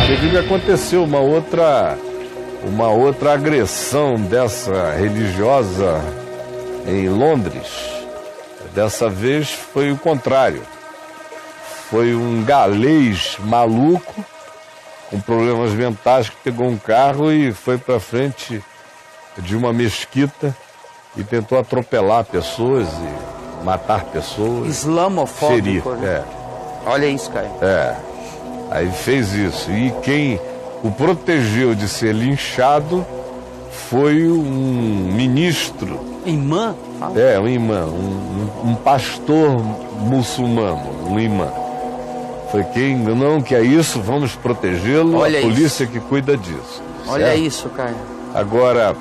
Teve que aconteceu uma outra agressão dessa religiosa em Londres. Dessa vez foi o contrário. Foi um galês maluco com problemas mentais que pegou um carro e foi para frente de uma mesquita e tentou atropelar pessoas e matar pessoas. Islamofóbico, ferir, né? Olha isso, Caio. Aí fez isso. E quem o protegeu de ser linchado foi um ministro. Imã? Um imã, um pastor muçulmano, um imã. Foi quem, não, que é isso, vamos protegê-lo, a polícia que cuida disso. Olha certo? isso, Caio. Agora,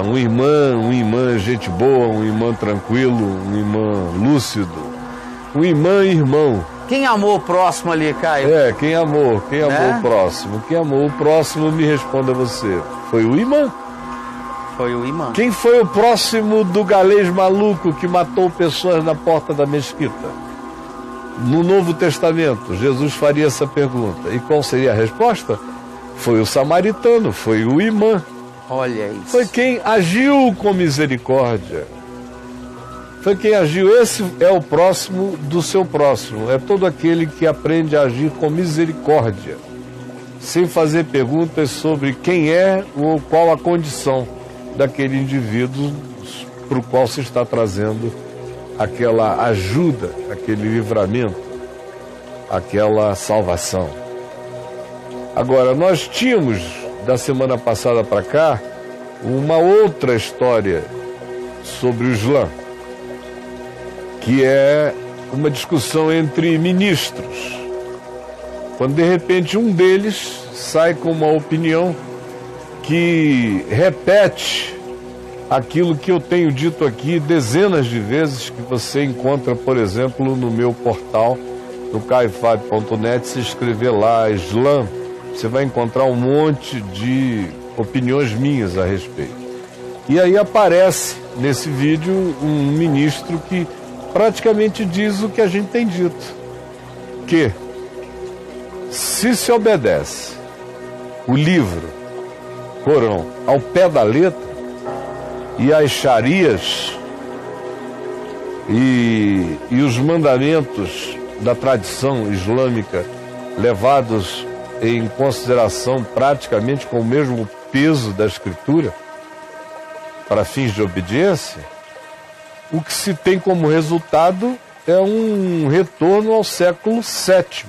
um imã gente boa, um imã tranquilo, um imã lúcido, um imã irmão. Quem amou o próximo ali, Caio? Quem amou o próximo. Quem amou o próximo, me responda você. Foi o imã? Foi o imã. Quem foi o próximo do galês maluco que matou pessoas na porta da mesquita? No Novo Testamento, Jesus faria essa pergunta. E qual seria a resposta? Foi o samaritano, foi o imã. Olha isso. Foi quem agiu com misericórdia. Foi quem agiu. Esse é o próximo do seu próximo. É todo aquele que aprende a agir com misericórdia, sem fazer perguntas sobre quem é ou qual a condição daquele indivíduo para o qual se está trazendo aquela ajuda, aquele livramento, aquela salvação. Agora, nós tínhamos, da semana passada para cá, uma outra história sobre o Islã, que é uma discussão entre ministros. Quando de repente um deles sai com uma opinião que repete aquilo que eu tenho dito aqui dezenas de vezes, que você encontra, por exemplo, no meu portal, no caifab.net, se escrever lá Islã, você vai encontrar um monte de opiniões minhas a respeito. E aí aparece nesse vídeo um ministro que praticamente diz o que a gente tem dito, que se obedece o livro Corão ao pé da letra e as xarias e os mandamentos da tradição islâmica levados em consideração praticamente com o mesmo peso da escritura para fins de obediência, o que se tem como resultado é um retorno ao século VII.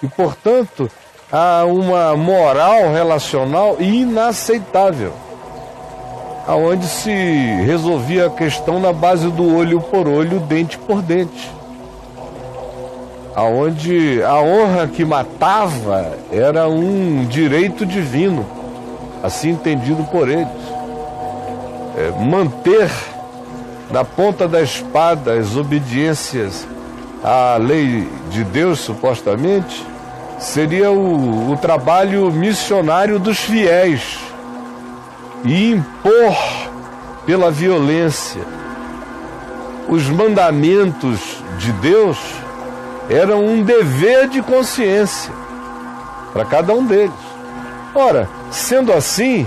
E, portanto, há uma moral relacional inaceitável, aonde se resolvia a questão na base do olho por olho, dente por dente, aonde a honra que matava era um direito divino, assim entendido por eles. Manter na ponta da espada as obediências à lei de Deus, supostamente, seria o trabalho missionário dos fiéis. E impor pela violência os mandamentos de Deus eram um dever de consciência para cada um deles. Ora, sendo assim,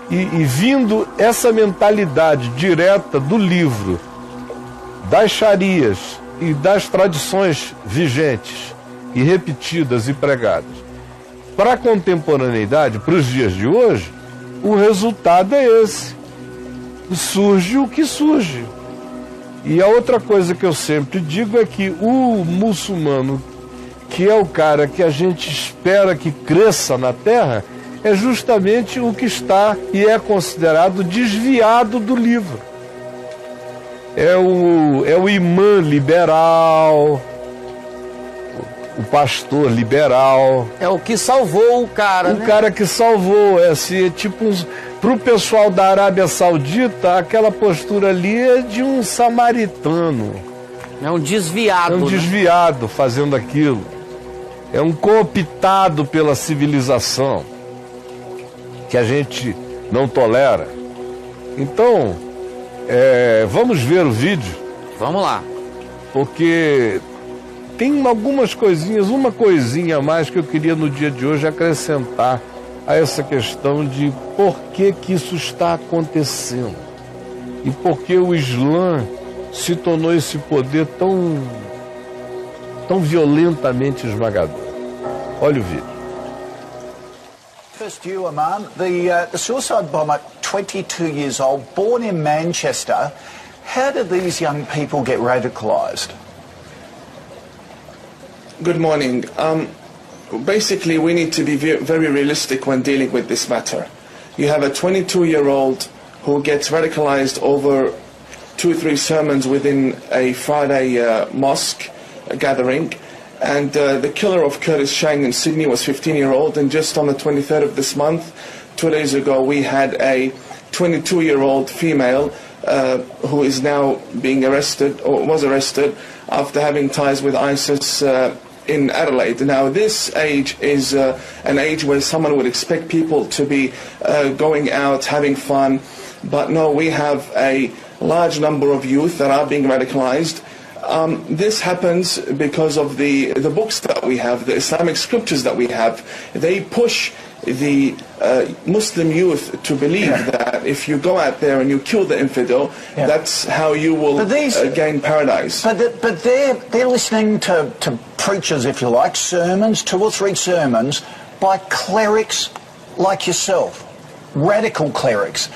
e vindo essa mentalidade direta do livro, das xarias e das tradições vigentes e repetidas e pregadas, para a contemporaneidade, para os dias de hoje, o resultado é esse. Surge o que surge. E a outra coisa que eu sempre digo é que o muçulmano, que é o cara que a gente espera que cresça na terra, é justamente o que está e é considerado desviado do livro. É o imã liberal, o pastor liberal. É o que salvou o cara, O cara que salvou. É tipo para o pessoal da Arábia Saudita, aquela postura ali é de um samaritano. É um desviado. É um desviado fazendo aquilo. É um cooptado pela civilização, que a gente não tolera. Então, vamos ver o vídeo. Vamos lá. Porque tem algumas coisinhas, uma coisinha a mais que eu queria no dia de hoje acrescentar a essa questão de por que que isso está acontecendo e por que o Islã se tornou esse poder tão violentamente esmagador. Olha o vídeo. First you, Imam, the suicide bomber, 22 years old, born in Manchester. How did these young people get radicalised? Good morning. Basically, we need to be very realistic when dealing with this matter. You have a 22-year-old who gets radicalized over 2 or 3 sermons within a Friday mosque gathering, and the killer of Curtis Chang in Sydney was 15-year-old, and just on the 23rd of this month, 2 days ago, we had a 22-year-old female who is now being arrested, or was arrested, after having ties with ISIS in Adelaide. Now, this age is an age where someone would expect people to be going out, having fun, but no, we have a large number of youth that are being radicalized. This happens because of the books that we have, the Islamic scriptures that we have. They push the Muslim youth to believe that if you go out there and you kill the infidel, that's how you will gain paradise. But they're listening to preachers, if you like, sermons, 2 or 3 sermons by clerics like yourself, radical clerics.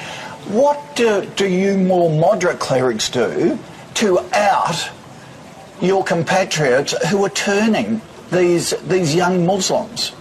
What do you more moderate clerics do to out your compatriots who are turning these young Muslims?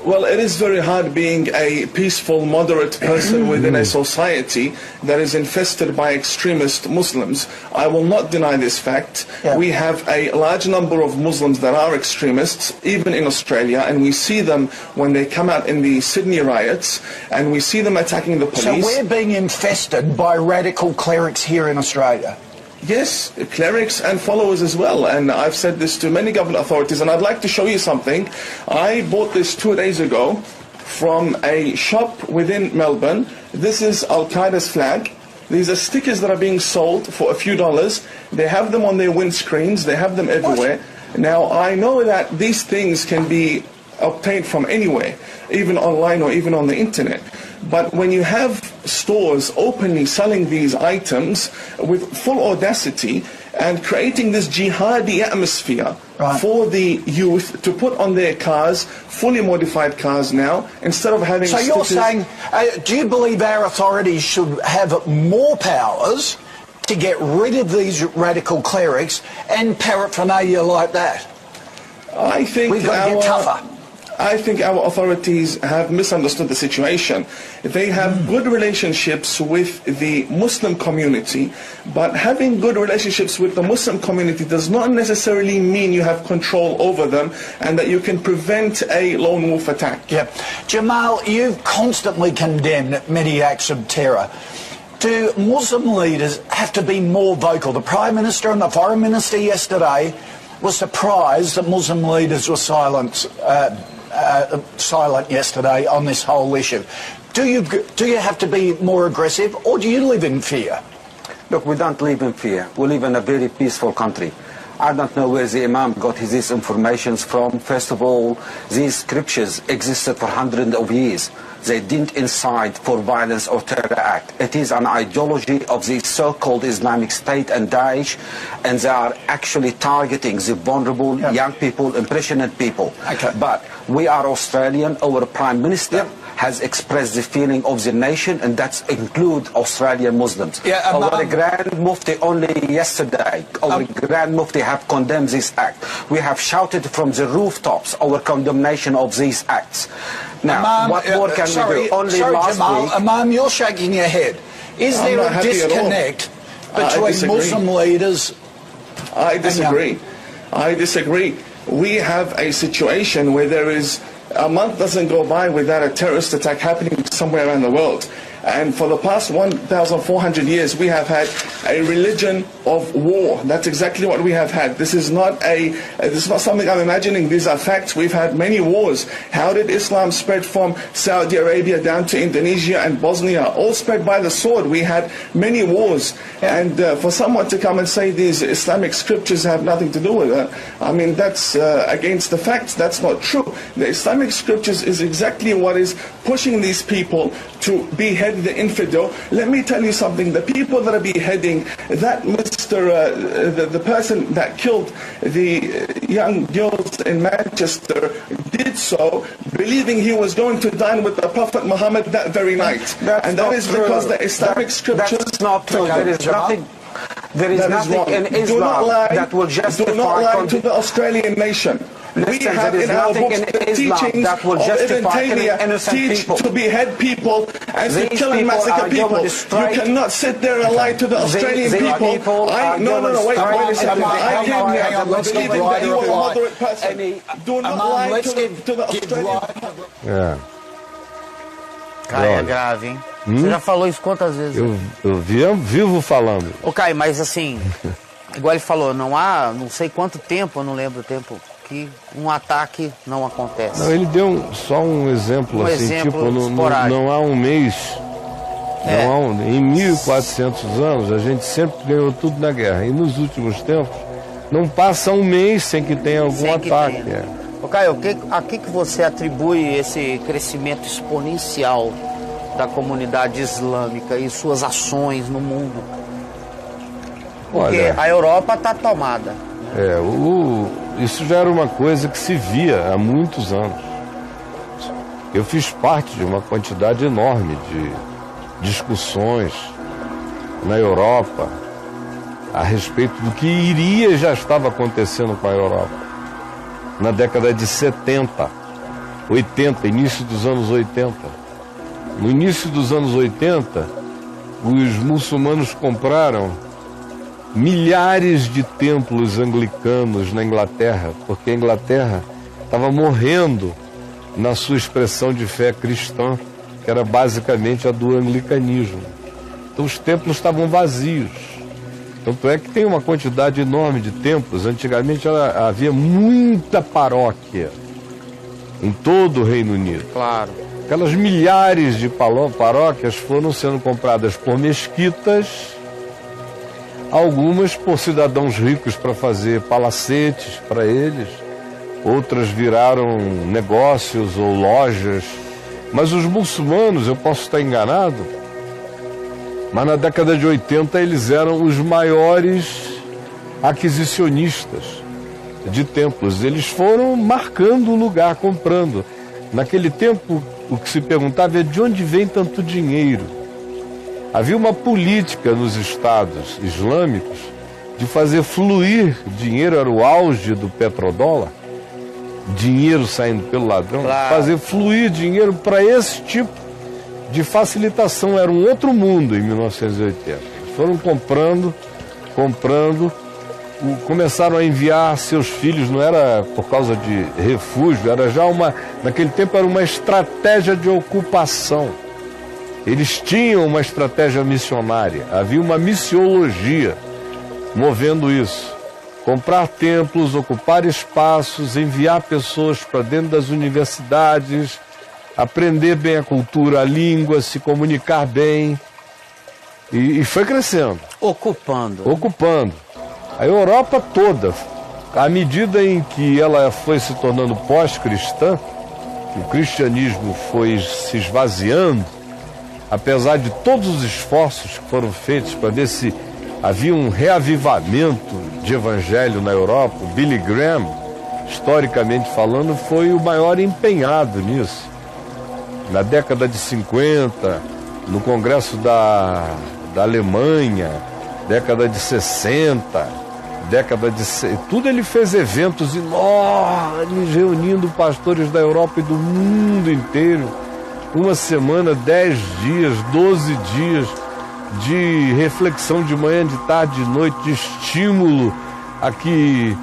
Well, it is very hard being a peaceful, moderate person within a society that is infested by extremist Muslims. I will not deny this fact. We have a large number of Muslims that are extremists, even in Australia, and we see them when they come out in the Sydney riots, and we see them attacking the police. So we're being infested by radical clerics here in Australia? Yes, clerics and followers as well, and I've said this to many government authorities, and I'd like to show you something. I bought this 2 days ago from a shop within Melbourne. This is Al-Qaeda's flag. These are stickers that are being sold for a few dollars. They have them on their windscreens, they have them everywhere. Now, I know that these things can be obtained from anywhere, even online or even on the internet. But when you have stores openly selling these items with full audacity and creating this jihadi atmosphere for the youth to put on their cars, fully modified cars now, instead of having stickers. So you're saying, do you believe our authorities should have more powers to get rid of these radical clerics and paraphernalia like that? I think we've got to get tougher. I think our authorities have misunderstood the situation. They have good relationships with the Muslim community, but having good relationships with the Muslim community does not necessarily mean you have control over them and that you can prevent a lone wolf attack. Yep. Jamal, you've constantly condemned many acts of terror. Do Muslim leaders have to be more vocal? The Prime Minister and the Foreign Minister yesterday were surprised that Muslim leaders were silent yesterday on this whole issue. Do you have to be more aggressive, or do you live in fear? Look, we don't live in fear. We live in a very peaceful country. I don't know where the Imam got his information from. First of all, these scriptures existed for hundreds of years. They didn't incite for violence or terror act. It is an ideology of the so-called Islamic State and Daesh, and they are actually targeting the vulnerable young people, impressionable people. But we are Australian. Our Prime Minister has expressed the feeling of the nation, and that includes Australian Muslims. Our Grand Mufti only yesterday, our Grand Mufti have condemned this act. We have shouted from the rooftops our condemnation of these acts. Now, Imam, what more can we do? Only last Jamal, week... Imam, you're shaking your head. Is there a disconnect between Muslim leaders? I disagree. I disagree. We have a situation where there is a month doesn't go by without a terrorist attack happening somewhere around the world. And for the past 1,400 years, we have had a religion of war. That's exactly what we have had. This is not something I'm imagining. These are facts. We've had many wars. How did Islam spread from Saudi Arabia down to Indonesia and Bosnia? All spread by the sword. We had many wars. And for someone to come and say these Islamic scriptures have nothing to do with it, I mean, that's against the facts. That's not true. The Islamic scriptures is exactly what is pushing these people to behead the infidel. Let me tell you something. The people that are beheading, that the person that killed the young girls in Manchester did so believing he was going to dine with the Prophet Muhammad that very night. And that is because the Islamic scriptures... That's not true. There is nothing... There is nothing in Islam that will justify... Do not lie to the Australian nation. We have in our books the teachings of Ibn Taymiyyah teach to behead people and to kill and massacre people. You cannot sit there and lie to the Australian people. Wait a second. I came here believing that you were a moderate person. Do not lie to the Australian people. É. Caio, é grave, hein? Você já falou isso quantas vezes? Eu vivo falando. Ô, Caio, mas assim, igual ele falou, não há, não sei quanto tempo, eu não lembro o tempo, que um ataque não acontece. Não, ele deu só um exemplo, tipo, não há um mês, em 1400 anos, a gente sempre ganhou tudo na guerra. E nos últimos tempos, não passa um mês sem que tenha algum ataque. Ô, Caio, a que você atribui esse crescimento exponencial da comunidade islâmica e suas ações no mundo? Porque a Europa está tomada. Isso já era uma coisa que se via há muitos anos. Eu fiz parte de uma quantidade enorme de discussões na Europa a respeito do que iria e já estava acontecendo com a Europa. Na década de 70, 80, início dos anos 80. No início dos anos 80, os muçulmanos compraram milhares de templos anglicanos na Inglaterra, porque a Inglaterra estava morrendo na sua expressão de fé cristã, que era basicamente a do anglicanismo. Então os templos estavam vazios. Tanto é que tem uma quantidade enorme de templos. Antigamente havia muita paróquia em todo o Reino Unido. Claro. Aquelas milhares de paróquias foram sendo compradas por mesquitas, algumas por cidadãos ricos para fazer palacetes para eles, outras viraram negócios ou lojas. Mas os muçulmanos, eu posso estar enganado, mas na década de 80 eles eram os maiores aquisicionistas de templos. Eles foram marcando o lugar, comprando. Naquele tempo, o que se perguntava é de onde vem tanto dinheiro. Havia uma política nos estados islâmicos de fazer fluir dinheiro, era o auge do petrodólar, dinheiro saindo pelo ladrão, claro. Fazer fluir dinheiro para esse tipo de facilitação. Era um outro mundo em 1980. Eles foram comprando, começaram a enviar seus filhos, não era por causa de refúgio, era já naquele tempo era uma estratégia de ocupação. Eles tinham uma estratégia missionária, havia uma missiologia movendo isso. Comprar templos, ocupar espaços, enviar pessoas para dentro das universidades, aprender bem a cultura, a língua, se comunicar bem. E foi crescendo. Ocupando. A Europa toda, à medida em que ela foi se tornando pós-cristã, que o cristianismo foi se esvaziando, apesar de todos os esforços que foram feitos para ver se havia um reavivamento de evangelho na Europa, o Billy Graham, historicamente falando, foi o maior empenhado nisso. Na década de 50, no Congresso da Alemanha, década de 60, tudo ele fez eventos enormes, reunindo pastores da Europa e do mundo inteiro. Uma semana, 10 dias, 12 dias de reflexão de manhã, de tarde, de noite, de estímulo a que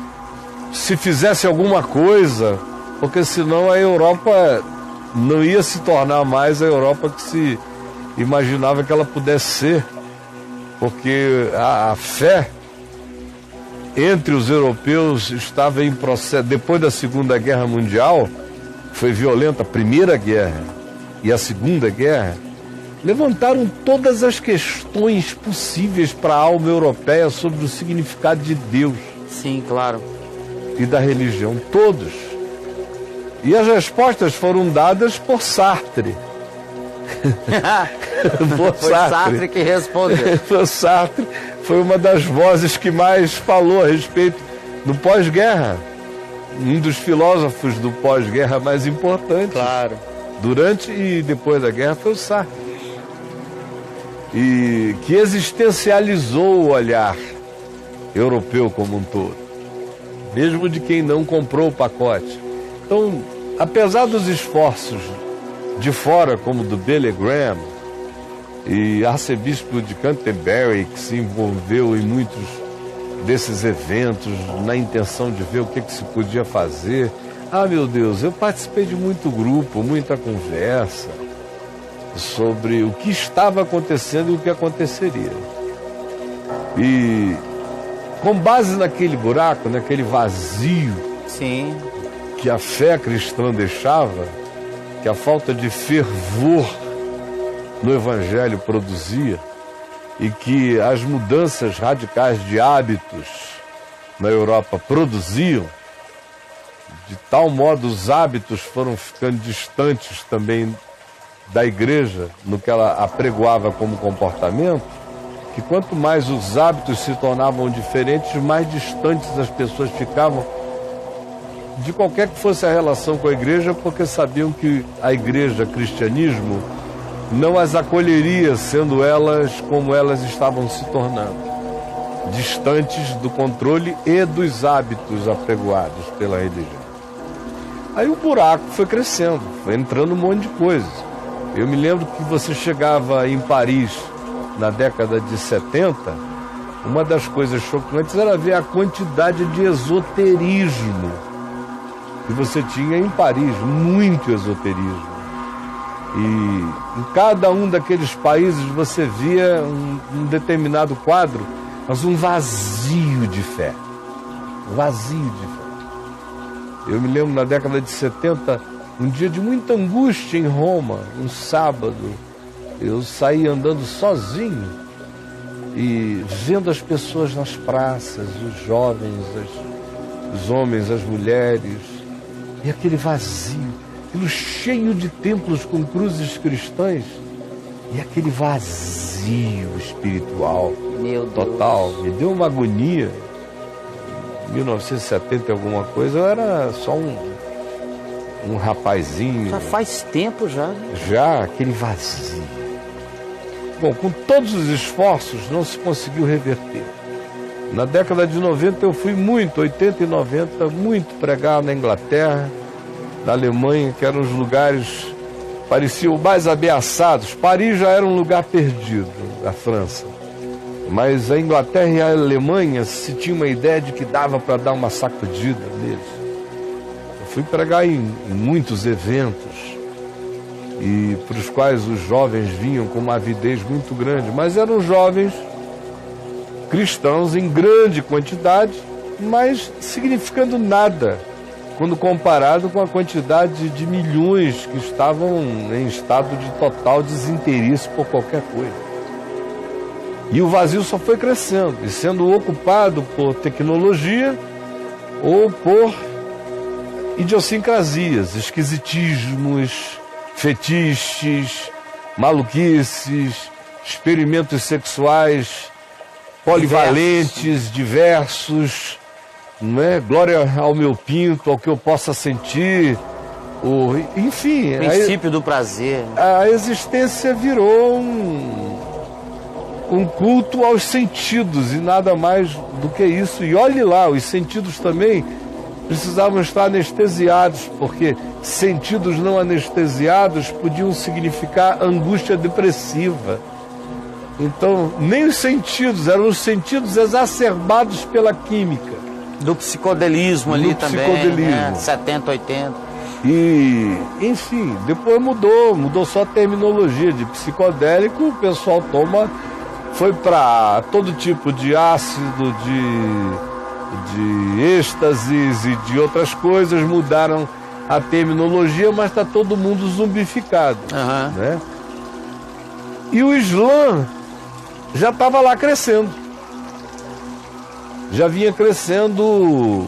se fizesse alguma coisa, porque senão a Europa não ia se tornar mais a Europa imaginava que ela pudesse ser, porque a fé entre os europeus estava em processo. Depois da Segunda Guerra Mundial, foi violenta a Primeira Guerra e a Segunda Guerra, levantaram todas as questões possíveis para a alma europeia sobre o significado de Deus. Sim, claro. E da religião, todos. E as respostas foram dadas por Sartre. Foi Sartre que respondeu. Foi Sartre, foi uma das vozes que mais falou a respeito do pós-guerra. Um dos filósofos do pós-guerra mais importantes. Claro. Durante e depois da guerra foi o Sartre. E que existencializou o olhar europeu como um todo, mesmo de quem não comprou o pacote. Então, apesar dos esforços de fora, como do Billy Graham e arcebispo de Canterbury, que se envolveu em muitos desses eventos na intenção de ver o que se podia fazer. Ah, meu Deus, eu participei de muito grupo, muita conversa sobre o que estava acontecendo e o que aconteceria. E com base naquele buraco, naquele vazio, sim, que a fé cristã deixava, que a falta de fervor no Evangelho produzia, e que as mudanças radicais de hábitos na Europa produziam, de tal modo os hábitos foram ficando distantes também da igreja, no que ela apregoava como comportamento, que quanto mais os hábitos se tornavam diferentes, mais distantes as pessoas ficavam de qualquer que fosse a relação com a igreja, porque sabiam que a igreja, cristianismo, não as acolheria, sendo elas como elas estavam se tornando, distantes do controle e dos hábitos apregoados pela religião. Aí o buraco foi crescendo, foi entrando um monte de coisas. Eu me lembro que você chegava em Paris na década de 70, uma das coisas chocantes era ver a quantidade de esoterismo que você tinha em Paris, muito esoterismo. E em cada um daqueles países você via um determinado quadro, mas um vazio de fé. Vazio de fé. Eu me lembro na década de 70, um dia de muita angústia em Roma, um sábado, eu saí andando sozinho e vendo as pessoas nas praças, os jovens, os homens, as mulheres, e aquele vazio, aquilo cheio de templos com cruzes cristãs, e aquele vazio espiritual. Meu Deus. Total. Me deu uma agonia. Em 1970 alguma coisa, eu era só um rapazinho. Já faz tempo já. Já, aquele vazio. Bom, com todos os esforços não se conseguiu reverter. Na década de 90 eu fui muito, 80 e 90, muito pregar na Inglaterra, na Alemanha, que eram os lugares, pareciam mais ameaçados. Paris já era um lugar perdido, a França. Mas a Inglaterra e a Alemanha se tinha uma ideia de que dava para dar uma sacudida neles. Eu fui pregar em muitos eventos, e para os quais os jovens vinham com uma avidez muito grande, mas eram jovens cristãos em grande quantidade, mas significando nada quando comparado com a quantidade de milhões que estavam em estado de total desinteresse por qualquer coisa. E o vazio só foi crescendo e sendo ocupado por tecnologia ou por idiosincrasias, esquisitismos, fetiches, maluquices, experimentos sexuais polivalentes, diversos, não é? Glória ao meu pinto, ao que eu possa sentir, enfim. Princípio do prazer. A existência virou um culto aos sentidos e nada mais do que isso. E olhe lá, os sentidos também precisavam estar anestesiados, porque sentidos não anestesiados podiam significar angústia depressiva. Então, nem os sentidos, eram os sentidos exacerbados pela química. Do psicodelismo ali também, psicodelismo. Né? 70, 80. E, enfim, depois mudou só a terminologia de psicodélico, o pessoal foi para todo tipo de ácido, de êxtases e de outras coisas, mudaram a terminologia, mas está todo mundo zumbificado, né? E o Islã já estava lá crescendo, já vinha crescendo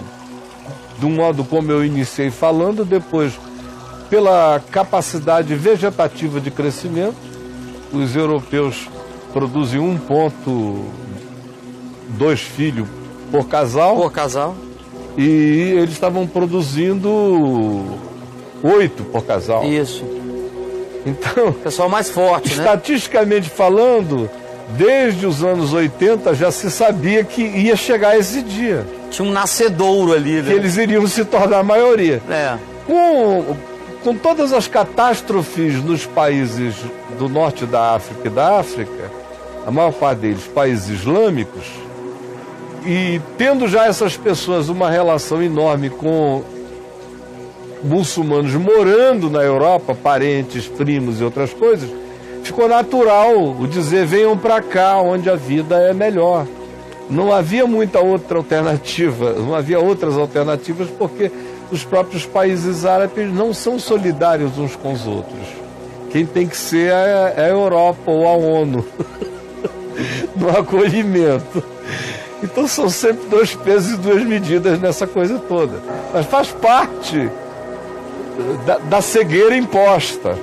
do modo como eu iniciei falando, depois pela capacidade vegetativa de crescimento. Os europeus produzem 1,2 filhos por casal. Por casal. E eles estavam produzindo 8 por casal. Isso. Então, pessoal mais forte, estatisticamente falando, desde os anos 80 já se sabia que ia chegar esse dia. Tinha um nascedouro ali, né? Que eles iriam se tornar a maioria. É. Com todas as catástrofes nos países do norte da África e da África, a maior parte deles países islâmicos, e tendo já essas pessoas uma relação enorme com muçulmanos morando na Europa, parentes, primos e outras coisas, ficou natural o dizer: venham para cá, onde a vida é melhor. Não havia muita outra alternativa, não havia outras alternativas, porque os próprios países árabes não são solidários uns com os outros. Quem tem que ser é a Europa ou a ONU no acolhimento. Então são sempre 2 pesos e 2 medidas nessa coisa toda. Mas faz parte da cegueira imposta.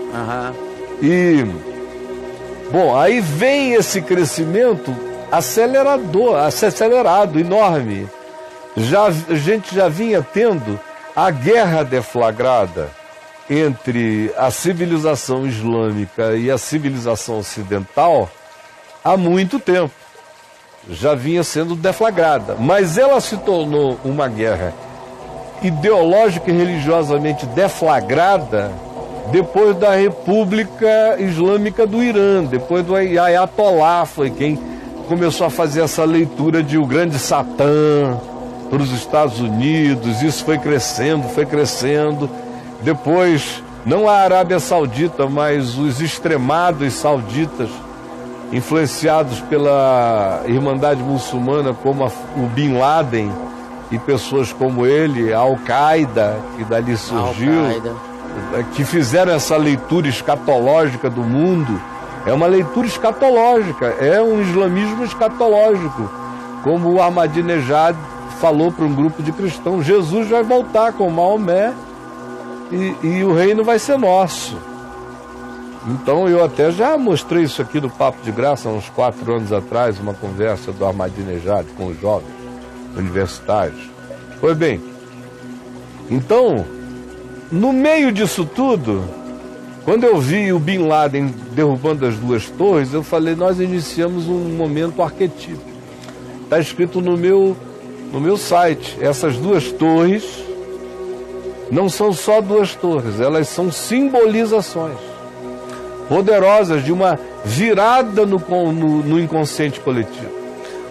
E, bom, aí vem esse crescimento acelerado, enorme. A gente já vinha tendo a guerra deflagrada entre a civilização islâmica e a civilização ocidental há muito tempo. Já vinha sendo deflagrada, mas ela se tornou uma guerra ideológica e religiosamente deflagrada depois da República Islâmica do Irã, depois do Ayatollah, foi quem começou a fazer essa leitura de o grande Satã para os Estados Unidos. Isso foi crescendo. Depois, não a Arábia Saudita, mas os extremados sauditas, influenciados pela Irmandade Muçulmana, como o Bin Laden e pessoas como ele, a Al-Qaeda, que dali surgiu, que fizeram essa leitura escatológica do mundo. É uma leitura escatológica, é um islamismo escatológico, como o Ahmadinejad falou para um grupo de cristãos: Jesus vai voltar com Maomé e o reino vai ser nosso. Então eu até já mostrei isso aqui no Papo de Graça, há uns 4 anos atrás, uma conversa do Ahmadinejad com os jovens universitários. Pois bem, então, no meio disso tudo, quando eu vi o Bin Laden derrubando as 2 torres, eu falei: nós iniciamos um momento arquetípico. Está escrito no meu site, essas 2 torres não são só 2 torres, elas são simbolizações poderosas de uma virada no inconsciente coletivo.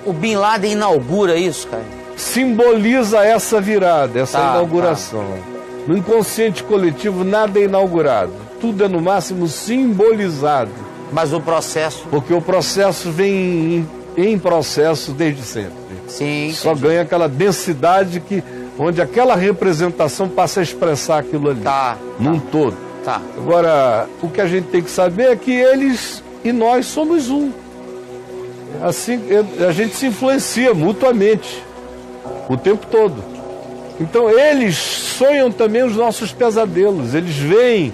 O Bin Laden inaugura isso, cara? Simboliza essa virada, essa inauguração. No inconsciente coletivo nada é inaugurado, tudo é no máximo simbolizado. Mas o processo? Porque o processo vem em processo desde sempre. Sim. Só ganha aquela densidade onde aquela representação passa a expressar aquilo ali. Num todo. Agora, o que a gente tem que saber é que eles e nós somos um. Assim, a gente se influencia mutuamente o tempo todo. Então eles sonham também os nossos pesadelos, eles veem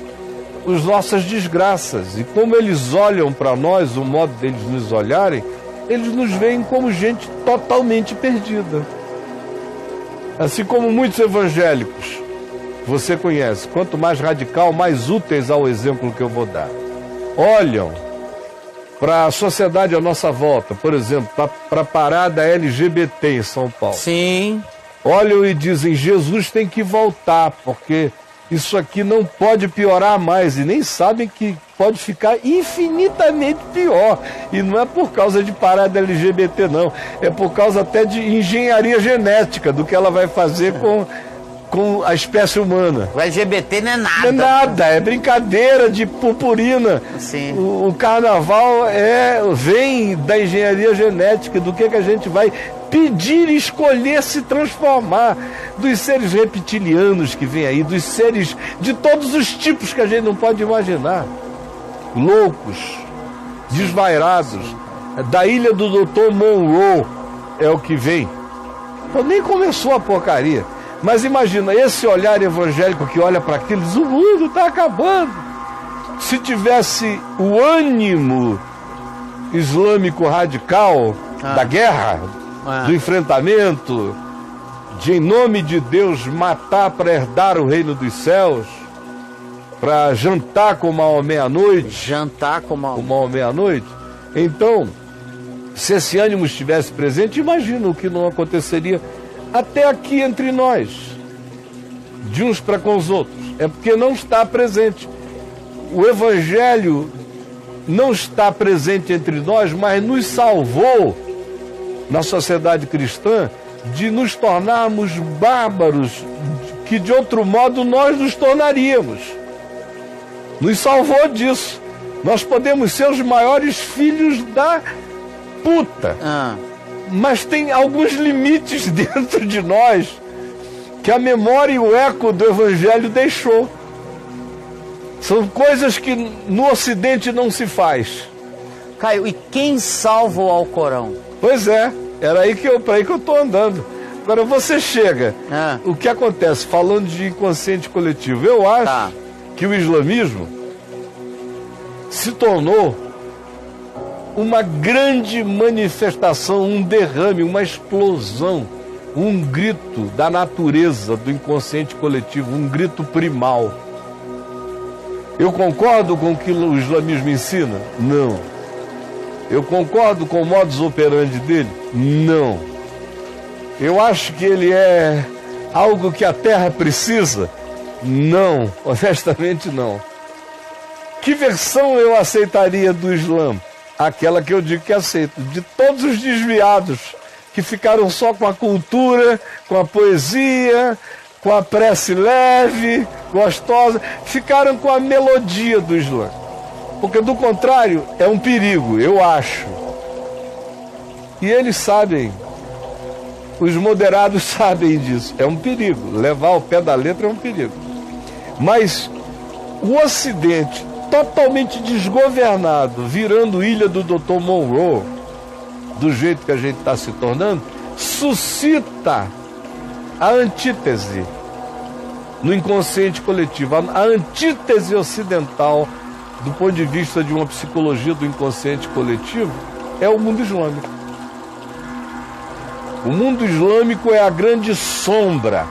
as nossas desgraças. E como eles olham para nós, o modo deles nos olharem, eles nos veem como gente totalmente perdida. Assim como muitos evangélicos você conhece, quanto mais radical, mais úteis ao exemplo que eu vou dar, olham para a sociedade à nossa volta, por exemplo, para a parada LGBT em São Paulo. Sim. Olham e dizem: Jesus tem que voltar, porque isso aqui não pode piorar mais, e nem sabem que pode ficar infinitamente pior. E não é por causa de parada LGBT, não. É por causa até de engenharia genética, do que ela vai fazer com a espécie humana. O LGBT não é nada. Não é nada, é brincadeira de purpurina. Sim. O carnaval vem da engenharia genética, do que a gente vai pedir, escolher, se transformar, dos seres reptilianos que vem aí, dos seres de todos os tipos que a gente não pode imaginar. Loucos, desvairados, da ilha do Dr. Monroe é o que vem. Então, nem começou a porcaria. Mas imagina, esse olhar evangélico que olha para aquilo e diz, o mundo está acabando. Se tivesse o ânimo islâmico radical da guerra, do enfrentamento, de em nome de Deus matar para herdar o reino dos céus, para jantar com Maomé à noite. Jantar com Maomé à noite. Então, se esse ânimo estivesse presente, imagina o que não aconteceria até aqui entre nós, de uns para com os outros. É porque não está presente. O Evangelho não está presente entre nós, mas nos salvou na sociedade cristã de nos tornarmos bárbaros que de outro modo nós nos tornaríamos. Nos salvou disso. Nós podemos ser os maiores filhos da puta. Mas tem alguns limites dentro de nós que a memória e o eco do Evangelho deixou. São coisas que no Ocidente não se faz. Caio, e quem salva o Alcorão? Pois é, para aí que eu estou andando. Agora você chega, o que acontece, falando de inconsciente coletivo, eu acho que o islamismo se tornou uma grande manifestação, um derrame, uma explosão, um grito da natureza, do inconsciente coletivo, um grito primal. Eu concordo com o que o islamismo ensina? Não. Eu concordo com o modus operandi dele? Não. Eu acho que ele é algo que a Terra precisa? Não, honestamente não. Que versão eu aceitaria do Islã? Aquela que eu digo que aceito, de todos os desviados que ficaram só com a cultura, com a poesia, com a prece leve, gostosa, ficaram com a melodia do Islã. Porque do contrário é um perigo, eu acho. E eles sabem, os moderados sabem disso, é um perigo, levar ao pé da letra é um perigo. Mas o Ocidente, totalmente desgovernado, virando ilha do Dr. Monroe, do jeito que a gente está se tornando, suscita a antítese no inconsciente coletivo, a antítese ocidental do ponto de vista de uma psicologia do inconsciente coletivo é o mundo islâmico. O mundo islâmico é a grande sombra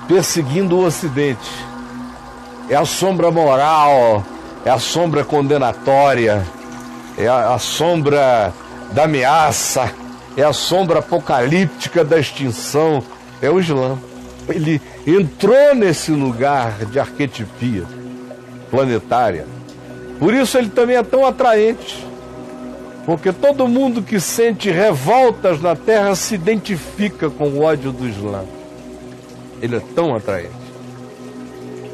perseguindo o Ocidente. É a sombra moral, é a sombra condenatória, é a sombra da ameaça, é a sombra apocalíptica da extinção. É o Islã. Ele entrou nesse lugar de arquetipia planetária. Por isso ele também é tão atraente. Porque todo mundo que sente revoltas na Terra se identifica com o ódio do Islã. Ele é tão atraente.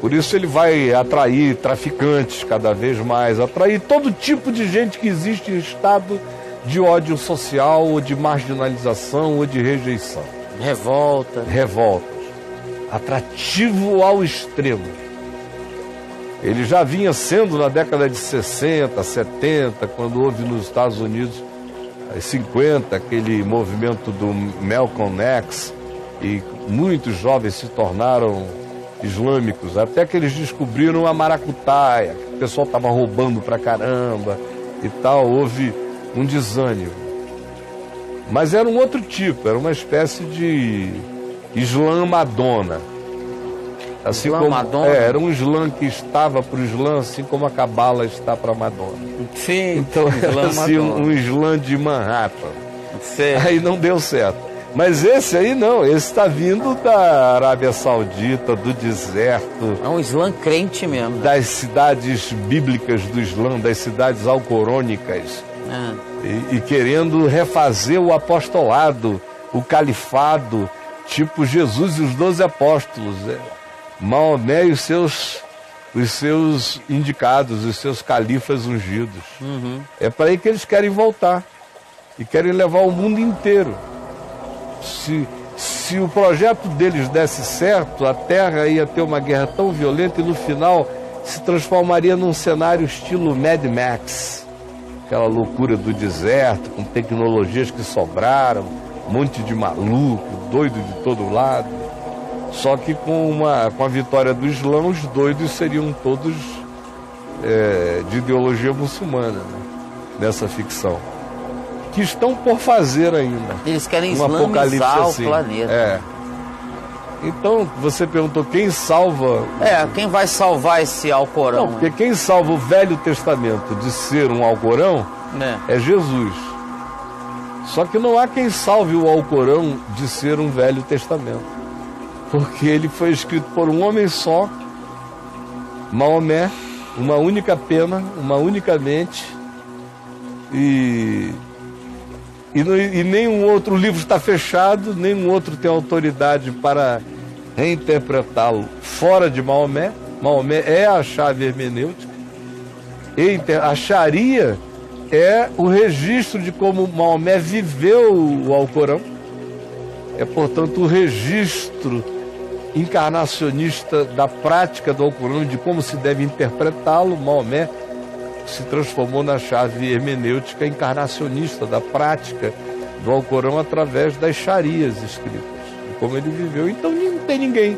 Por isso ele vai atrair traficantes cada vez mais, atrair todo tipo de gente que existe em estado de ódio social, ou de marginalização, ou de rejeição. Revoltas. Atrativo ao extremo. Ele já vinha sendo na década de 60, 70, quando houve nos Estados Unidos, 50, aquele movimento do Malcolm X, e muitos jovens se tornaram islâmicos, até que eles descobriram a maracutaia, que o pessoal estava roubando pra caramba e tal, houve um desânimo. Mas era um outro tipo, era uma espécie de Islã Madonna. Assim Islã como, Madonna? era um Islã que estava para o Islã, assim como a Cabala está para Madonna. Sim, então era assim, um Islã de Manhattan. Aí não deu certo. Mas esse aí não, esse está vindo da Arábia Saudita, do deserto. É um Islã crente mesmo. Das cidades bíblicas do Islã, das cidades alcorônicas. E querendo refazer o apostolado, o califado, tipo Jesus e os 12 apóstolos, Maomé e os seus indicados, os seus califas ungidos. É para aí que eles querem voltar e querem levar o mundo inteiro. Se o projeto deles desse certo, a Terra ia ter uma guerra tão violenta e no final se transformaria num cenário estilo Mad Max, aquela loucura do deserto, com tecnologias que sobraram, um monte de maluco, doido de todo lado. Só que com a vitória do Islã, os doidos seriam todos de ideologia muçulmana, né? Nessa ficção. Que estão por fazer ainda. Eles querem um islamizar o assim. planeta. Então, você perguntou quem salva... Quem vai salvar esse Alcorão? Não, porque quem salva o Velho Testamento de ser um Alcorão é Jesus. Só que não há quem salve o Alcorão de ser um Velho Testamento. Porque ele foi escrito por um homem só, Maomé, uma única pena, uma única mente, e nenhum outro livro está fechado, nenhum outro tem autoridade para reinterpretá-lo fora de Maomé. Maomé é a chave hermenêutica. A Sharia é o registro de como Maomé viveu o Alcorão. É, portanto, o registro encarnacionista da prática do Alcorão, de como se deve interpretá-lo. Maomé se transformou na chave hermenêutica encarnacionista da prática do Alcorão através das Sharias escritas, de como ele viveu. Então não tem ninguém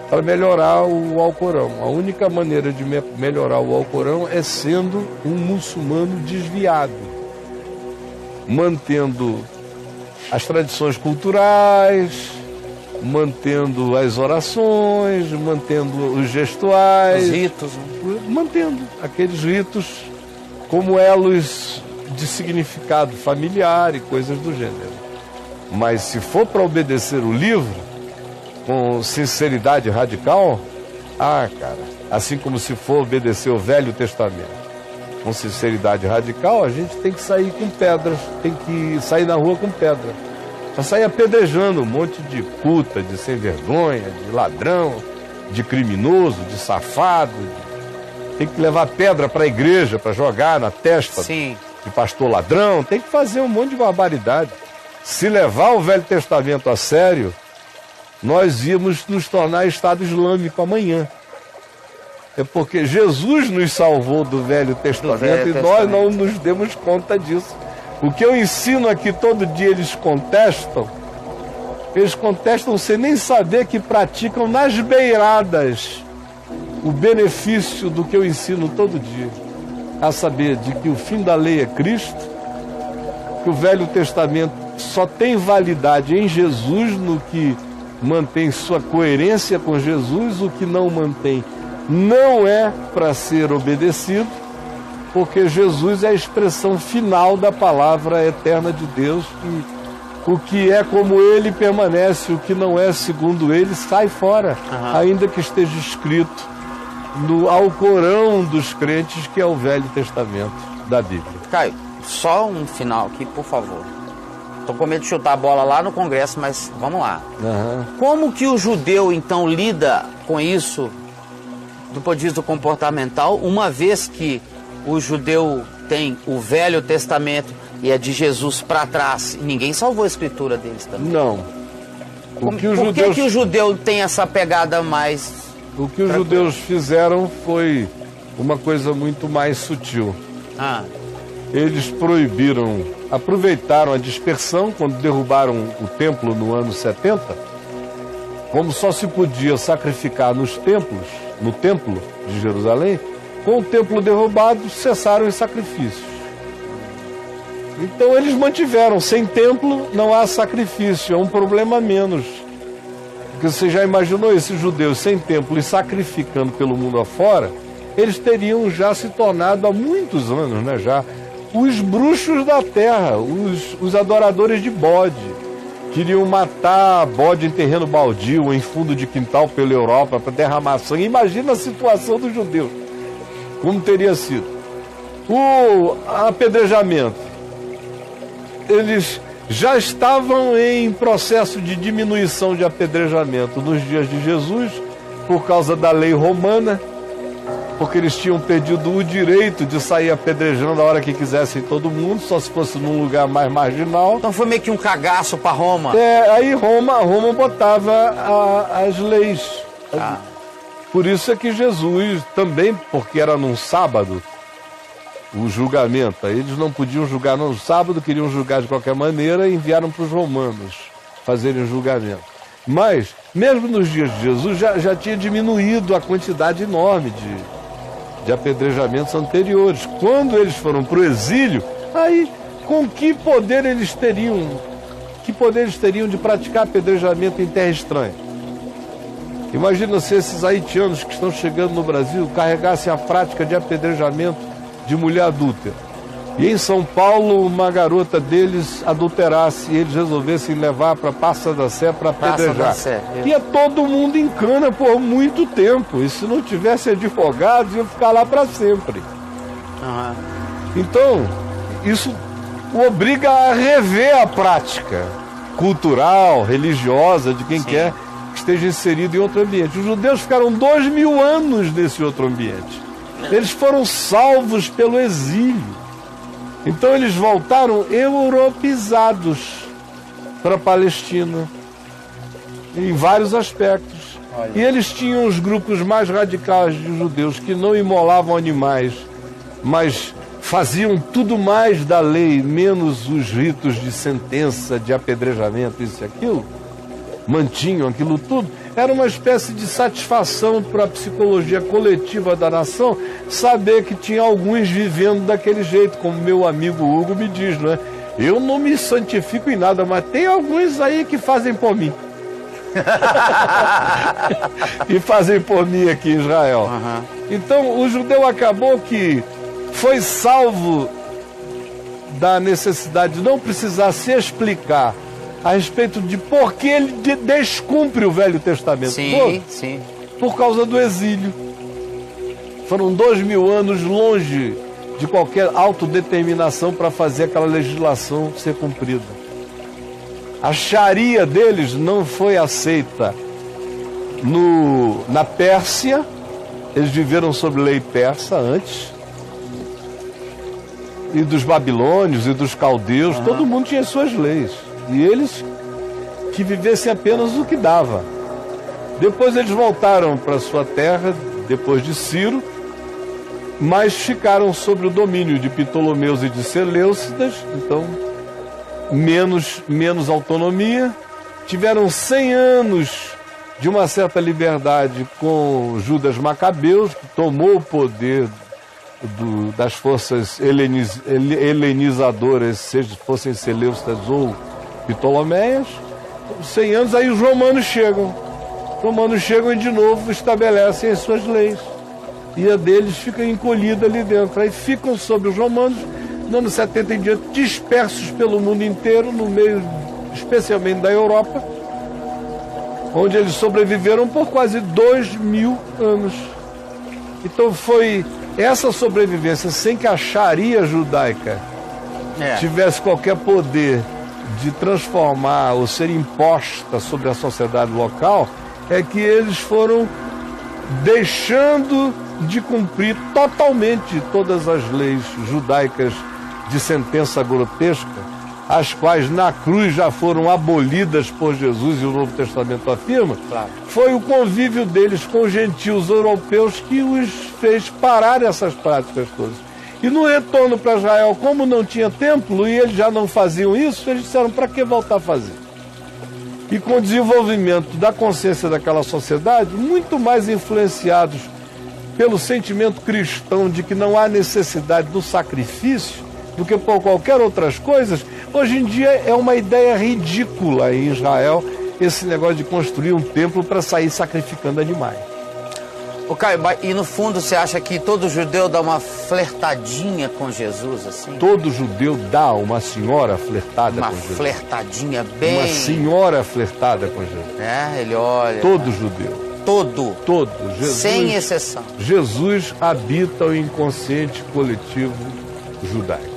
para melhorar o Alcorão. A única maneira de melhorar o Alcorão é sendo um muçulmano desviado, mantendo as tradições culturais, mantendo as orações, mantendo os gestuais, os ritos, mantendo aqueles ritos como elos de significado familiar e coisas do gênero. Mas se for para obedecer o livro com sinceridade radical, cara, assim como se for obedecer o Velho Testamento com sinceridade radical, a gente tem que sair com pedras, tem que sair na rua com pedra. Pra sair apedrejando um monte de puta, de sem vergonha, de ladrão, de criminoso, de safado. Tem que levar pedra para a igreja, para jogar na testa de pastor ladrão. Tem que fazer um monte de barbaridade. Se levar o Velho Testamento a sério, nós íamos nos tornar Estado Islâmico amanhã. É porque Jesus nos salvou do Velho Testamento e nós não nos demos conta disso. O que eu ensino aqui todo dia eles contestam sem nem saber que praticam nas beiradas o benefício do que eu ensino todo dia. A saber de que o fim da lei é Cristo, que o Velho Testamento só tem validade em Jesus, no que mantém sua coerência com Jesus, o que não mantém não é para ser obedecido, porque Jesus é a expressão final da palavra eterna de Deus, e o que é como ele permanece, o que não é segundo ele sai fora, ainda que esteja escrito no Alcorão dos crentes, que é o Velho Testamento da Bíblia. Caio, só um final aqui, por favor. Tô com medo de chutar a bola lá no Congresso, mas vamos lá. Como que o judeu, então, lida com isso do ponto de vista comportamental, uma vez que o judeu tem o Velho Testamento e é de Jesus para trás, e ninguém salvou a escritura deles também? Não. Por que o judeu tem essa pegada mais... O que os judeus fizeram foi uma coisa muito mais sutil. Eles aproveitaram a dispersão quando derrubaram o templo no ano 70. Como só se podia sacrificar no templo de Jerusalém, com o templo derrubado, cessaram os sacrifícios. Então eles mantiveram, sem templo não há sacrifício, é um problema a menos. Porque você já imaginou esses judeus sem templo e sacrificando pelo mundo afora, eles teriam já se tornado há muitos anos, né, já, os bruxos da terra, os adoradores de bode. Queriam matar bode em terreno baldio, em fundo de quintal pela Europa, para derramar sangue. Imagina a situação dos judeus, como teria sido. O apedrejamento. Eles já estavam em processo de diminuição de apedrejamento nos dias de Jesus, por causa da lei romana, porque eles tinham perdido o direito de sair apedrejando a hora que quisessem todo mundo, só se fosse num lugar mais marginal. Então foi meio que um cagaço para Roma. Aí Roma botava as leis. Por isso é que Jesus, também porque era num sábado, o julgamento, aí eles não podiam julgar no sábado, queriam julgar de qualquer maneira e enviaram para os romanos fazerem o julgamento. Mas, mesmo nos dias de Jesus, já tinha diminuído a quantidade enorme de apedrejamentos anteriores. Quando eles foram para o exílio, aí com que poder eles teriam? Que poder eles teriam de praticar apedrejamento em terra estranha? Imagina se esses haitianos que estão chegando no Brasil carregassem a prática de apedrejamento de mulher adúltera. E em São Paulo, uma garota deles adulterasse e eles resolvessem levar para Praça da Sé para apedrejar. Ia todo mundo em cana por muito tempo. E se não tivesse advogados, ia ficar lá para sempre. Então, isso obriga a rever a prática cultural, religiosa, de quem quer que esteja inserido em outro ambiente. Os judeus ficaram 2000 anos nesse outro ambiente. Eles foram salvos pelo exílio. Então eles voltaram europeizados para a Palestina, em vários aspectos. E eles tinham os grupos mais radicais de judeus que não imolavam animais, mas faziam tudo mais da lei, menos os ritos de sentença, de apedrejamento, isso e aquilo. Mantinham aquilo tudo. Era uma espécie de satisfação para a psicologia coletiva da nação saber que tinha alguns vivendo daquele jeito, como meu amigo Hugo me diz, não é? Eu não me santifico em nada, mas tem alguns aí que fazem por mim. E fazem por mim aqui em Israel. Então o judeu acabou que foi salvo da necessidade de não precisar se explicar a respeito de por que ele descumpre o Velho Testamento. Sim. Por causa do exílio. Foram 2000 anos longe de qualquer autodeterminação para fazer aquela legislação ser cumprida. A Sharia deles não foi aceita na Pérsia. Eles viveram sob lei persa antes. E dos babilônios e dos caldeus, todo mundo tinha suas leis. E eles que vivessem apenas o que dava. Depois eles voltaram para sua terra, depois de Ciro, mas ficaram sob o domínio de Ptolomeus e de Seleucidas, então menos autonomia. Tiveram 100 anos de uma certa liberdade com Judas Macabeus, que tomou o poder das forças helenizadoras, seja fossem Seleucidas ou Ptolomeias. 100 anos, aí os romanos chegam. Os romanos chegam e de novo estabelecem as suas leis. E a deles fica encolhida ali dentro. Aí ficam sob os romanos, no ano 70 em diante, dispersos pelo mundo inteiro, no meio, especialmente da Europa, onde eles sobreviveram por quase 2000 anos. Então foi essa sobrevivência, sem que a Sharia judaica tivesse qualquer poder de transformar ou ser imposta sobre a sociedade local, é que eles foram deixando de cumprir totalmente todas as leis judaicas de sentença grotesca, as quais na cruz já foram abolidas por Jesus, e o Novo Testamento afirma. Foi o convívio deles com os gentios europeus que os fez parar essas práticas todas. E no retorno para Israel, como não tinha templo e eles já não faziam isso, eles disseram, para que voltar a fazer? E com o desenvolvimento da consciência daquela sociedade, muito mais influenciados pelo sentimento cristão de que não há necessidade do sacrifício do que por qualquer outras coisas, hoje em dia é uma ideia ridícula em Israel esse negócio de construir um templo para sair sacrificando animais. Ô Caio, e no fundo você acha que todo judeu dá uma flertadinha com Jesus, assim? Todo judeu dá uma senhora flertada com Jesus. Uma flertadinha bem... Uma senhora flertada com Jesus. Ele olha... Todo judeu. Todo. Jesus, sem exceção. Jesus habita o inconsciente coletivo judaico.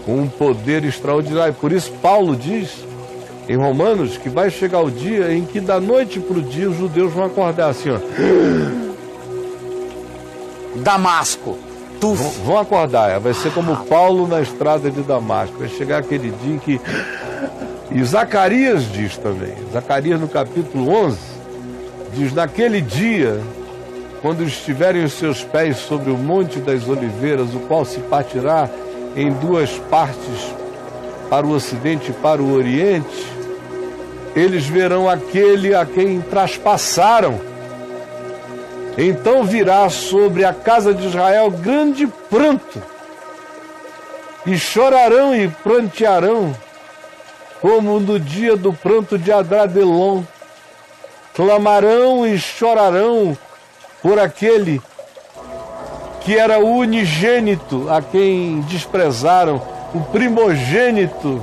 com um poder extraordinário. Por isso Paulo diz em Romanos que vai chegar o dia em que da noite para o dia os judeus vão acordar assim, ó. Damasco. Vão acordar, vai ser como Paulo na estrada de Damasco. Vai chegar aquele dia em que... E Zacarias diz também, Zacarias no capítulo 11, diz: naquele dia, quando estiverem os seus pés sobre o monte das oliveiras, o qual se partirá em duas partes, para o ocidente e para o oriente, eles verão aquele a quem traspassaram. Então virá sobre a casa de Israel grande pranto, e chorarão e prantearão, como no dia do pranto de Adradelon. Clamarão e chorarão por aquele que era o unigênito, a quem desprezaram, o primogênito,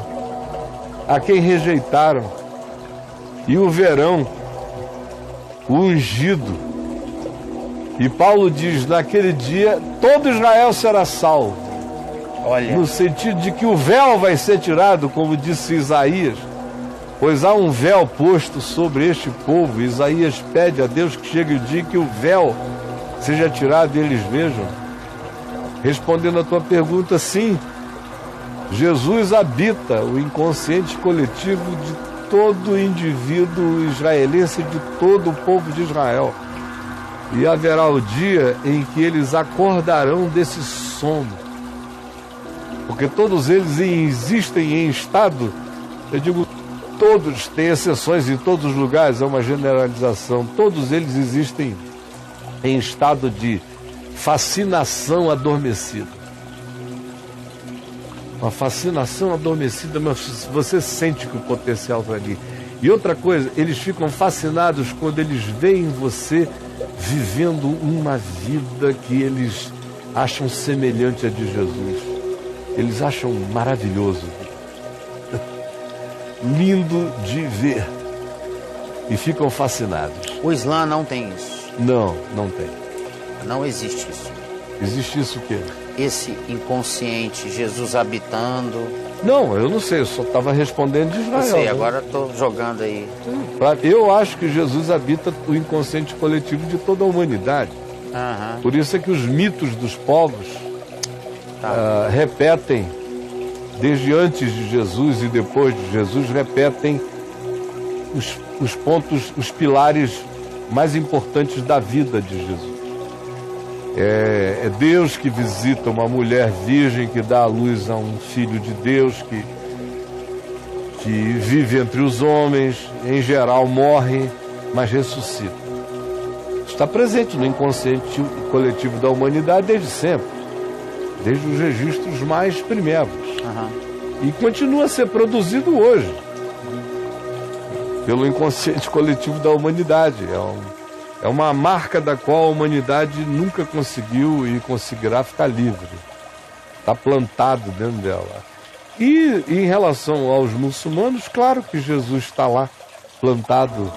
a quem rejeitaram. E o verão, o ungido. E Paulo diz: naquele dia todo Israel será salvo. Olha. No sentido de que o véu vai ser tirado, como disse Isaías, pois há um véu posto sobre este povo. Isaías pede a Deus que chegue o dia que o véu seja tirado e eles vejam. Respondendo a tua pergunta, sim, Jesus habita o inconsciente coletivo de todo indivíduo israelense, de todo o povo de Israel. E haverá o dia em que eles acordarão desse sono. Porque todos eles existem em estado, eu digo, todos, tem exceções em todos os lugares, é uma generalização, todos eles existem em estado de fascinação adormecida. Uma fascinação adormecida, mas você sente que o potencial está ali. E outra coisa, eles ficam fascinados quando eles veem você vivendo uma vida que eles acham semelhante à de Jesus. Eles acham maravilhoso, lindo de ver, e ficam fascinados. O Islã não tem isso. Não, não tem. Não existe isso. Existe isso o quê? Esse inconsciente, Jesus habitando. Não, eu não sei, eu só estava respondendo de Israel. Eu sei, né? agora estou jogando aí. Eu acho que Jesus habita o inconsciente coletivo de toda a humanidade. Uhum. Por isso é que os mitos dos povos repetem, desde antes de Jesus e depois de Jesus, repetem os pontos, os pilares mais importantes da vida de Jesus. É Deus que visita uma mulher virgem, que dá à luz a um filho de Deus, que vive entre os homens, em geral morre, mas ressuscita. Está presente no inconsciente coletivo da humanidade desde sempre, desde os registros mais primeiros. Uhum. E continua a ser produzido hoje pelo inconsciente coletivo da humanidade. É uma marca da qual a humanidade nunca conseguiu e conseguirá ficar livre. Está plantado dentro dela. E em relação aos muçulmanos, claro que Jesus está lá, plantado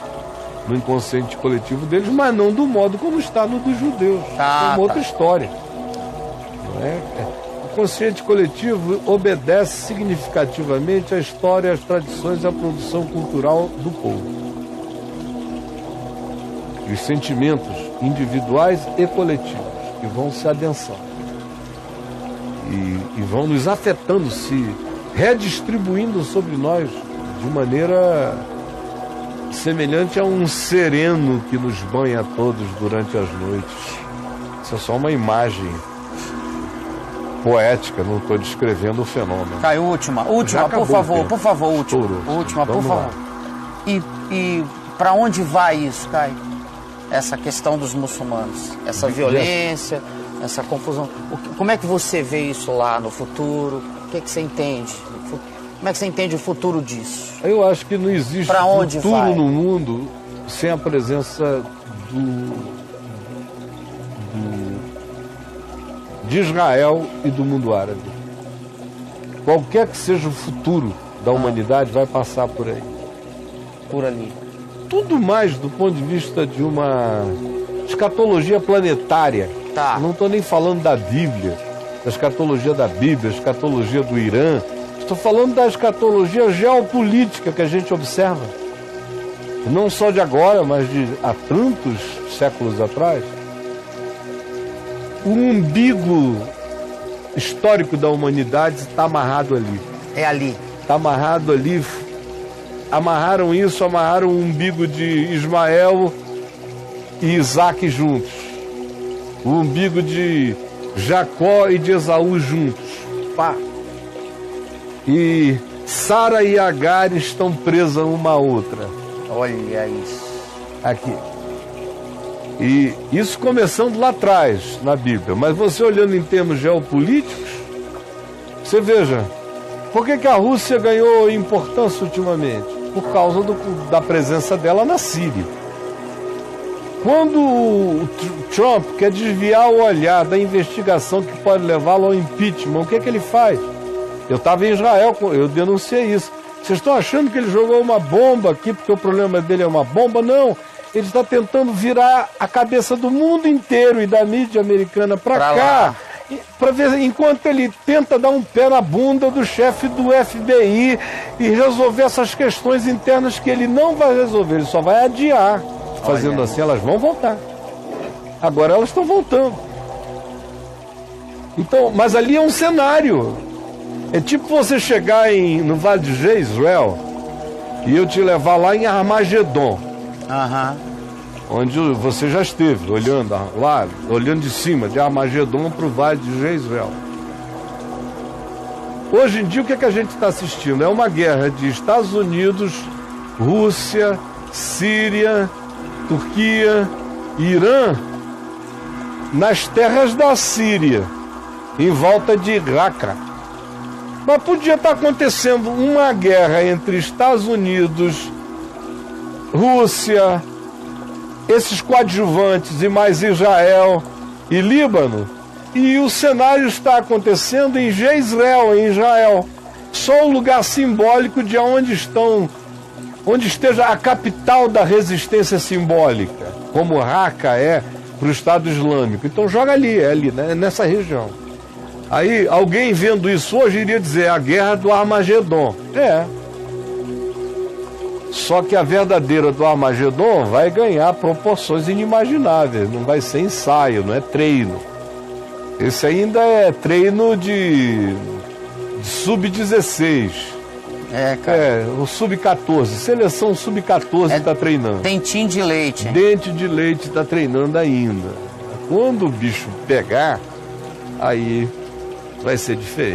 no inconsciente coletivo deles, mas não do modo como está no dos judeus. É uma outra história. Não é? O consciente coletivo obedece significativamente à história, às tradições e à produção cultural do povo. E os sentimentos individuais e coletivos que vão se adensando e vão nos afetando, se redistribuindo sobre nós de maneira semelhante a um sereno que nos banha a todos durante as noites. Isso é só uma imagem poética, não estou descrevendo o fenômeno. Caio, última, por favor, última, por favor. E para onde vai isso, Caio? Essa questão dos muçulmanos, essa violência, essa confusão. Como é que você vê isso lá no futuro? O que você entende? Como é que você entende o futuro disso? Eu acho que não existe futuro no mundo sem a presença de Israel e do mundo árabe. Qualquer que seja o futuro da humanidade vai passar por aí. Por ali. Tudo mais do ponto de vista de uma escatologia planetária. Tá. Não estou nem falando da Bíblia. da escatologia da Bíblia, a escatologia do Irã. Estou falando da escatologia geopolítica que a gente observa. Não só de agora, mas de há tantos séculos atrás. O umbigo histórico da humanidade está amarrado ali. É ali. Está amarrado ali. Amarraram o umbigo de Ismael e Isaac juntos. O umbigo de Jacó e de Esaú juntos. Pá. E Sara e Agar estão presas uma à outra. Olha isso. Aqui. E isso começando lá atrás na Bíblia. Mas você olhando em termos geopolíticos, você veja, por que a Rússia ganhou importância ultimamente? Por causa da presença dela na Síria. Quando o Trump quer desviar o olhar da investigação que pode levá-lo ao impeachment, o que ele faz? Eu estava em Israel, eu denunciei isso. Vocês estão achando que ele jogou uma bomba aqui porque o problema dele é uma bomba? Não. Ele está tentando virar a cabeça do mundo inteiro e da mídia americana para cá, para ver enquanto ele tenta dar um pé na bunda do chefe do FBI e resolver essas questões internas que ele não vai resolver, ele só vai adiar. Fazendo assim, elas vão voltar. Agora elas estão voltando. Então, mas ali é um cenário. É tipo você chegar no Vale de Jezreel e eu te levar lá em Armagedon. Onde você já esteve, olhando lá, olhando de cima, de Armagedon para o Vale de Jezreel. Hoje em dia, o que a gente está assistindo? É uma guerra de Estados Unidos, Rússia, Síria, Turquia e Irã nas terras da Síria, em volta de Raqqa. Mas podia estar acontecendo uma guerra entre Estados Unidos, Rússia, esses coadjuvantes e mais Israel e Líbano, e o cenário está acontecendo em Jezreel, em Israel. Só o lugar simbólico de onde esteja a capital da resistência simbólica, como Raqqa é para o Estado Islâmico. Então joga ali, né, nessa região. Aí alguém vendo isso hoje iria dizer a guerra do Armagedon. Só que a verdadeira do Armagedon vai ganhar proporções inimagináveis, não vai ser ensaio, não é treino. Esse ainda é treino de sub-16. O sub-14, seleção sub-14 está treinando. Dentinho de leite. Dente de leite está treinando ainda. Quando o bicho pegar, aí vai ser diferente.